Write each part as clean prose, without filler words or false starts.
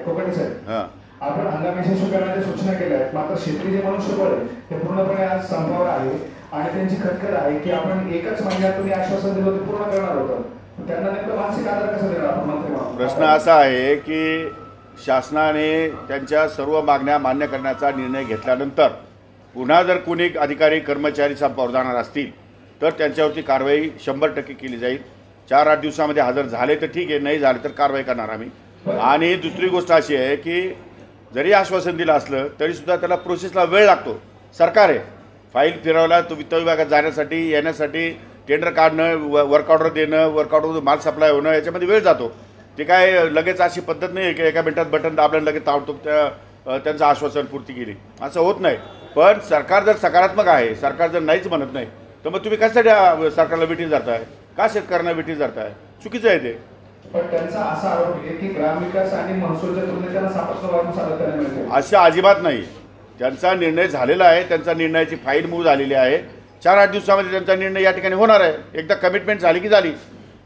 कोकटे साहेब, हां आपण हंगामी यशस्वी करण्याच्या सूचना केल्या आहेत, मात्र शेतकरी जे मनुष्यबळ आहे ते पूर्णपणे आज संपावर आहे आणि त्यांची खटखट आहे की आपण एकच महिन्यात तुम्ही आश्वासन दिलं ते पूर्ण करणार होतं. त्यांना नेमकं मानसिक आधार कसा देणार आपण मंत्री म्हणून? प्रश्न असा आहे की शासनाने त्यांच्या सर्व मागण्या मान्य करण्याचा निर्णय घेतल्यानंतर पुन्हा जर कोणी अधिकारी कर्मचारी संपावर जाणार असतील तर त्यांच्यावरती कारवाई 100% केली जाईल. 4-8 दिवसामध्ये हजर झाले तर ठीक आहे, नाही झाले तर कारवाई करणार आम्ही. आणि दुसरी गोष्ट अशी आहे की जरी आश्वासन दिलं असलं तरीसुद्धा त्याला प्रोसेसला वेळ लागतो. सरकार आहे, फाईल फिरवला तो वित्त विभागात जाण्यासाठी येण्यासाठी टेंडर काढणं, वर्क ऑर्डर देणं, वर्क ऑर्डर माल सप्लाय होणं, याच्यामध्ये वेळ जातो. ते काय लगेच अशी पद्धत नाही आहे की एका मिनिटात बटन दाबलं लगेच ताबडतोब त्यांचं आश्वासन पूर्ती केली, असं होत नाही. पण सरकार जर सकारात्मक आहे, सरकार जर नाहीच म्हणत नाही तर मग तुम्ही कशासाठी सरकारला विटीस धरताय? का शेतकऱ्यांना विटीस धरताय? चुकीचं आहे ते. पण त्यांचा असा आरोप आहे की ग्रामविकास आणि महसूलच्या तुलनेत त्यांना सापत्न सातत्याने मिळते. असं अजिबात नाही. त्यांचा निर्णय झालेला आहे, त्यांचा निर्णयाची फाईल मूव्ह झालेली आहे. 4-8 दिवसामध्ये त्यांचा निर्णय या ठिकाणी होणार आहे. एकदा कमिटमेंट झाली की झाली.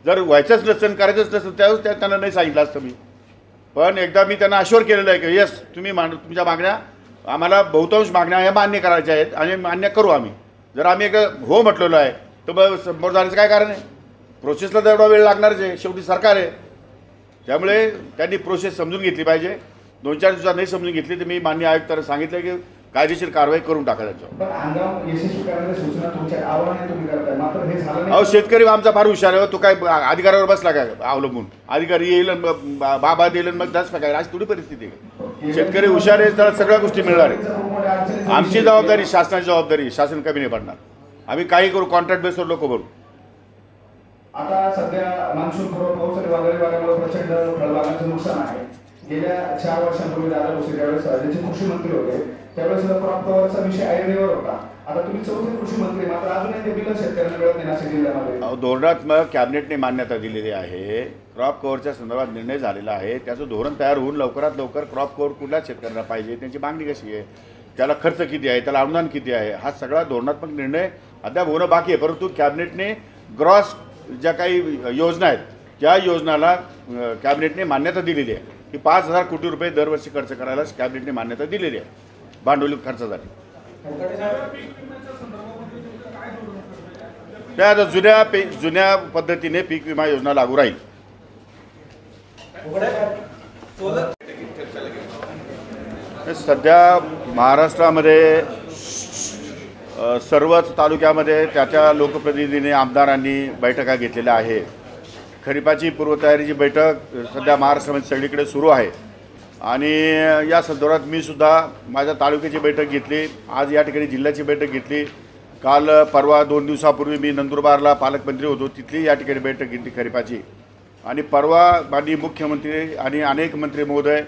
जर व्हायचंच नसेल, करायचंच नसेल त्यावेळेस त्यांना नाही सांगितलं असतं मी. पण एकदा मी त्यांना अश्युअर केलेलं आहे की येस तुम्ही तुमच्या मागण्या आम्हाला बहुतांश मागण्या ह्या मान्य करायच्या आहेत आणि मान्य करू आम्ही. जर आम्ही एकदा हो म्हटलेलो आहे तर मग समोर जाण्याचं काय कारण आहे? प्रोसेसला तर एवढा वेळ लागणारच आहे, शेवटी सरकार आहे. त्यामुळे त्यांनी प्रोसेस समजून घेतली पाहिजे. 2-4 दिवसात नाही समजून घेतली तर मी मान्य आयुक्तांना सांगितलं की कायदेशीर कारवाई करून टाका त्यांच्यावर. पण हंगाम यशस्वी करण्याच्या सूचना तुमच्या आव्हानाने तुम्ही करताय, मात्र हे झालं नाही. अहो शेतकरी आमचा फार हुशार आहे. तो काय अधिकारावर बसला काय अवलंबून? अधिकारी येईल बाबा देईल मग दस काय, अशी थोडी परिस्थिती आहे. शेतकरी हुशार आहे, त्याला सगळ्या गोष्टी मिळणार आहेत. आमची जबाबदारी, शासनाची जबाबदारी, शासन कमी नाही पडणार. आम्ही काही करू, कॉन्ट्रॅक्ट बेसवर लोक भरू. आता सध्या मान्सून पूर्व पाऊस आणि वादळी वाऱ्यामुळे प्रचंड फळबागांचं नुकसान आहे. गेल्या 4 वर्षांपूर्वी दादा भुसे ज्यावेळेस राज्याचे कृषी मंत्री होते त्यावेळेस क्रॉप कव्हरचा विषय ऐरणीवर होता. आता तुम्ही 4थे कृषी मंत्री, मात्र अजूनही ते बिल शेतकऱ्यांना मिळत नाही नाशिक जिल्ह्यामध्ये. धोरणात्मक कॅबिनेटने मान्यता दिलेली आहे. क्रॉप कव्हरच्या संदर्भात निर्णय झालेला आहे. त्याचं धोरण तयार होऊन लवकरात लवकर क्रॉप कव्हर कुठल्या शेतकऱ्यांना पाहिजे, त्यांची मागणी कशी आहे, त्याला खर्च किती आहे, त्याला अनुदान किती आहे, हा सगळा धोरणात्मक निर्णय अद्याप होणं बाकी आहे. परंतु कॅबिनेटने ग्रॉस ज्या काही योजना आहेत त्या योजनाला कॅबिनेटने मान्यता दिलेली आहे की 5,000 कोटी रुपये दरवर्षी खर्च करायला कॅबिनेटने मान्यता दिलेली आहे भांडवली खर्चासाठी. त्या जुन्या पद्धतीने पीक विमा योजना लागू राहील. सध्या महाराष्ट्रामध्ये सर्वच तालुक्यामध्ये त्या लोकप्रतिनिधींनी, आमदारांनी बैठका घेतलेल्या आहेत. खरीपाची पूर्वतयारीची बैठक सध्या महाराष्ट्रामध्ये सगळीकडे सुरू आहे आणि या संदर्भात मी सुद्धा माझ्या तालुक्याची बैठक घेतली. आज या ठिकाणी जिल्ह्याची बैठक घेतली. काल परवा 2 दिवसापूर्वी मी नंदुरबारला पालकमंत्री होतो, तिथली या ठिकाणी बैठक घेतली खरीपाची. आणि परवा माननीय मुख्यमंत्री आणि अनेक मंत्री महोदय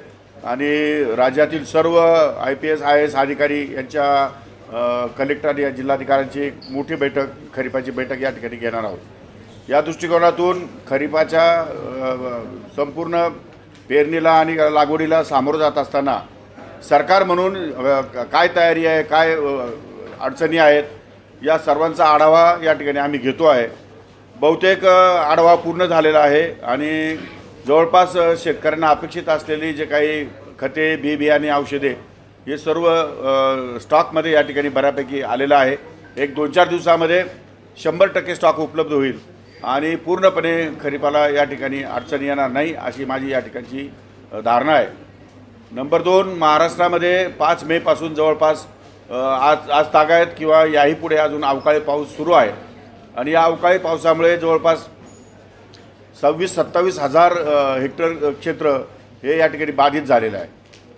आणि राज्यातील सर्व IPS IAS अधिकारी यांच्या कलेक्टर या जिल्हाधिकाऱ्यांची एक मोठी बैठक, खरीपाची बैठक या ठिकाणी घेणार आहोत. या दृष्टिकोनातून खरीपाच्या संपूर्ण पेरणीला आणि लागवडीला सामोरं जात असताना सरकार म्हणून काय तयारी आहे, काय अडचणी आहेत, या सर्वांचा आढावा या ठिकाणी आम्ही घेतो आहे. बहुतेक आढावा पूर्ण झालेला आहे आणि जवळपास शेतकऱ्यांना अपेक्षित असलेली जे काही खते, बी बियाणे, औषधे हे सर्व स्टॉकमध्ये या ठिकाणी बऱ्यापैकी आलेलं आहे. एक 2-4 दिवसामध्ये 100% स्टॉक उपलब्ध होईल आणि पूर्णपणे खरीपाला या ठिकाणी अडचणी येणार नाही अशी माझी या ठिकाणची धारणा आहे. नंबर 2, महाराष्ट्रामध्ये 5 मेपासून जवळपास आज तागायत किंवा याही पुढे अजून अवकाळी पाऊस सुरू आहे आणि या अवकाळी पावसामुळे जवळपास 26-27 हजार हेक्टर क्षेत्र हे या ठिकाणी बाधित झालेलं आहे.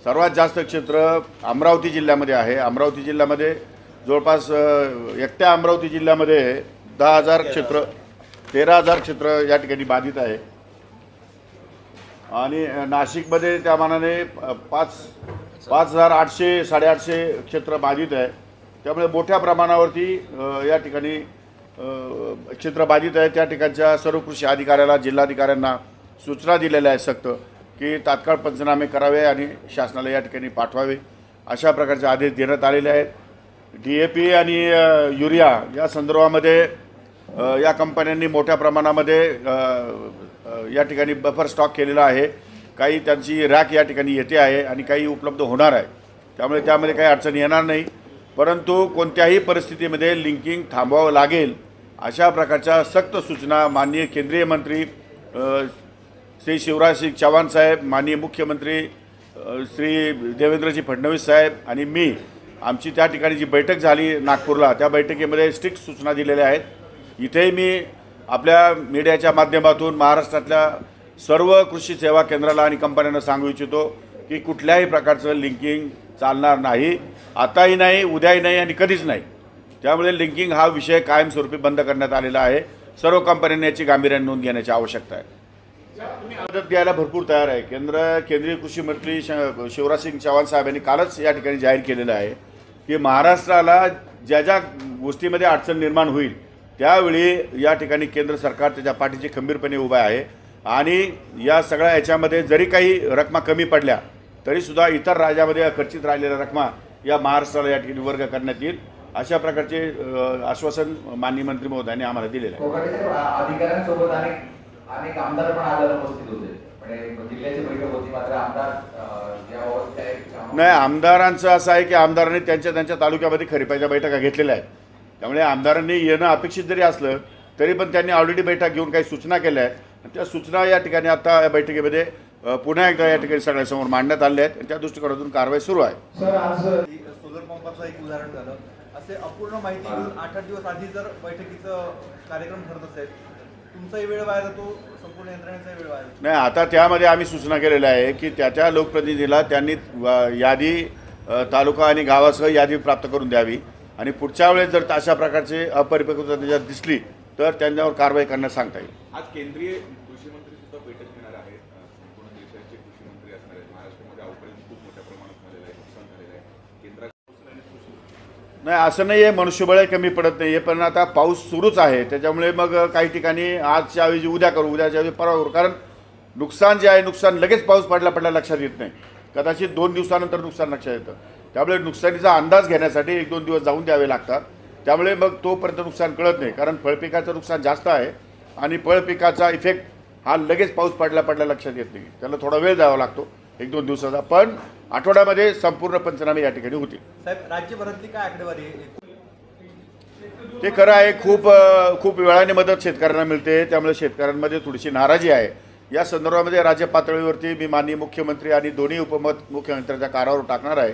सर्वात जास्त क्षेत्र अमरावती जिल्ह्यामध्ये आहे. अमरावती जिल्ह्यामध्ये जवळपास एकट्या अमरावती जिल्ह्यामध्ये 10,000 क्षेत्र, 13,000 क्षेत्र या ठिकाणी बाधित आहे आणि नाशिकमध्ये त्या मानाने 5,800 850 क्षेत्र बाधित आहे. त्यामुळे मोठ्या प्रमाणावरती या ठिकाणी क्षेत्र बाधित आहे. त्या ठिकाणच्या सर्व कृषी अधिकाऱ्याला, जिल्हाधिकाऱ्यांना सूचना दिलेल्या आहेत सक्त की तात्काळ पंचनामे करावे आणि शासनाला या ठिकाणी पाठवावे अशा प्रकारचे आदेश देण्यात आलेले आहेत. DAP आणि युरिया या संदर्भामध्ये या कंपन्यांनी मोठ्या प्रमाणामध्ये या ठिकाणी बफर स्टॉक केलेला आहे. काही त्यांची रॅक या ठिकाणी येते आहे आणि काही उपलब्ध होणार आहे, त्यामुळे त्यामध्ये काही अडचण येणार नाही. परंतु कोणत्याही परिस्थितीमध्ये लिंकिंग थांबवावं लागेल अशा प्रकारच्या सक्त सूचना माननीय केंद्रीय मंत्री श्री शिवराज सिंग चौहान साहेब, माननीय मुख्यमंत्री श्री देवेंद्रजी फडणवीस साहेब आणि मी आमची त्या ठिकाणी जी बैठक झाली नागपूरला, त्या बैठकीमध्ये स्ट्रिक्ट सूचना दिलेल्या आहेत. इथेही मी आपल्या मीडियाच्या माध्यमातून महाराष्ट्रातल्या सर्व कृषी सेवा केंद्राला आणि कंपन्यांना सांगू इच्छितो की कुठल्याही प्रकारचं लिंकिंग चालणार नाही, आताही नाही, उद्याही नाही आणि कधीच नाही. त्यामुळे लिंकिंग हा विषय कायमस्वरूपी बंद करण्यात आलेला आहे. सर्व कंपन्यांनी याची गांभीर्याने नोंद घेण्याची आवश्यकता आहे. मदत द्यायला भरपूर तयार आहे. केंद्रीय कृषी मंत्री शिवराज सिंग चौहान साहेब यांनी कालच या ठिकाणी जाहीर केलेलं आहे की महाराष्ट्राला ज्या ज्या गोष्टीमध्ये अडचण निर्माण होईल त्यावेळी या ठिकाणी केंद्र सरकार त्याच्या पाठीशी खंबीरपणे उभा आहे आणि या सगळ्या याच्यामध्ये जरी काही रकमा कमी पडल्या तरीसुद्धा इतर राज्यामध्ये खर्चित राहिलेल्या रकमा या महाराष्ट्राला या ठिकाणी वर्ग करण्यात येईल, अशा प्रकारचे आश्वासन माननीय मंत्री महोदयांनी आम्हाला दिलेलं आहे. अधिकाऱ्यांसोबत अनेक आमदार पण आज उपस्थित होते, म्हणजे जिल्ह्याची बैठक होती, मात्र आमदार नाही, आमदारांचं असं आहे की आमदारांनी त्यांच्या तालुक्यामध्ये खरीपाच्या बैठका घेतलेल्या आहेत. त्यामुळे आमदारांनी येणं अपेक्षित जरी असलं तरी पण त्यांनी ऑलरेडी बैठक घेऊन काही सूचना केल्या आहेत. त्या सूचना या ठिकाणी आता या बैठकीमध्ये पुन्हा एकदा या ठिकाणी सगळ्यांसमोर मांडण्यात आल्या आहेत आणि त्या दृष्टिकोनातून कारवाई सुरू आहे. सर, आज सोलर पंपाचं एक उदाहरण झालं. असे अपूर्ण माहिती घेऊन 8-8 दिवस आधी जर बैठकीचं कार्यक्रम ठरत असेल, तुमचाही वेळ वाया जातो, संपूर्ण यंत्रणेचाही वेळ वाया जातो. नाही, आता त्यामध्ये आम्ही सूचना केलेल्या आहे की त्या लोकप्रतिनिधीला त्यांनी यादी तालुका आणि गावासह यादी प्राप्त करून द्यावी आणि पुढच्या वेळेस जर अशा प्रकारचे अपरिपक्वता त्याच्यात दिसली तर त्यांच्यावर कारवाई करण्यास सांगता येईल. आज केंद्रीय कृषी मंत्री सुद्धा बैठक घेणार आहेत. संपूर्ण देशाचे कृषी मंत्री असणार आहेत. महाराष्ट्रामध्ये अवकाळी खूप मोठ्या प्रमाणात झालेलं आहे, नुकसान झालेलं आहे. केंद्रात नाही, असं नाही आहे, मनुष्यबळ कमी पडत नाही आहे, पण आता पाऊस सुरूच आहे. त्याच्यामुळे मग काही ठिकाणी आजच्या ऐवजी उद्या करू, उद्याच्या ऐवजी परवा करू, कारण नुकसान जे आहे नुकसान लगेच पाऊस पडल्या लक्षात येत नाही. कदाचित 2 दिवसानंतर नुकसान लक्षात येतं. त्यामुळे नुकसानीचा अंदाज घेण्यासाठी 1-2 दिवस जाऊन द्यावे लागतात. त्यामुळे मग तोपर्यंत नुकसान कळत नाही, कारण फळपिकाचं नुकसान जास्त आहे आणि फळपिकाचा इफेक्ट हा लगेच पाऊस पडल्या लक्षात येत नाही. त्याला थोडा वेळ द्यावा लागतो, 1-2 दिवसाचा, पण आठवड्यामध्ये संपूर्ण पंचनामे या ठिकाणी होतील. साहेब, राज्यभरातली काय आकडेवारी आहे? ते खरं आहे, खूप वेळाने मदत शेतकऱ्यांना मिळते, त्यामुळे शेतकऱ्यांमध्ये थोडीशी नाराजी आहे. या संदर्भामध्ये राज्य पातळीवरती मी माननीय मुख्यमंत्री आणि दोन्ही उपमुख्यमंत्र्यांच्या कानावर टाकणार आहे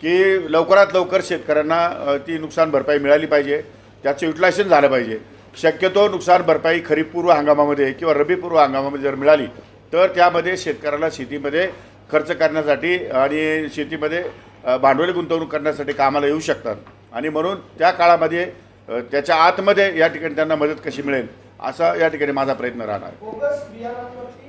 की लवकरात लवकर शेतकऱ्यांना ती नुकसान भरपाई मिळाली पाहिजे, त्याचं युटिलायझेशन झालं पाहिजे. शक्यतो नुकसान भरपाई खरीपपूर्व हंगामामध्ये किंवा रब्बीपूर्व हंगामामध्ये जर मिळाली तर त्यामध्ये शेतकऱ्याला शेतीमध्ये खर्च करण्यासाठी आणि शेतीमध्ये भांडवली गुंतवणूक करण्यासाठी कामाला येऊ शकतात आणि म्हणून त्या काळामध्ये त्याच्या आतमध्ये या ठिकाणी त्यांना मदत कशी मिळेल असा या ठिकाणी माझा प्रयत्न राहणार.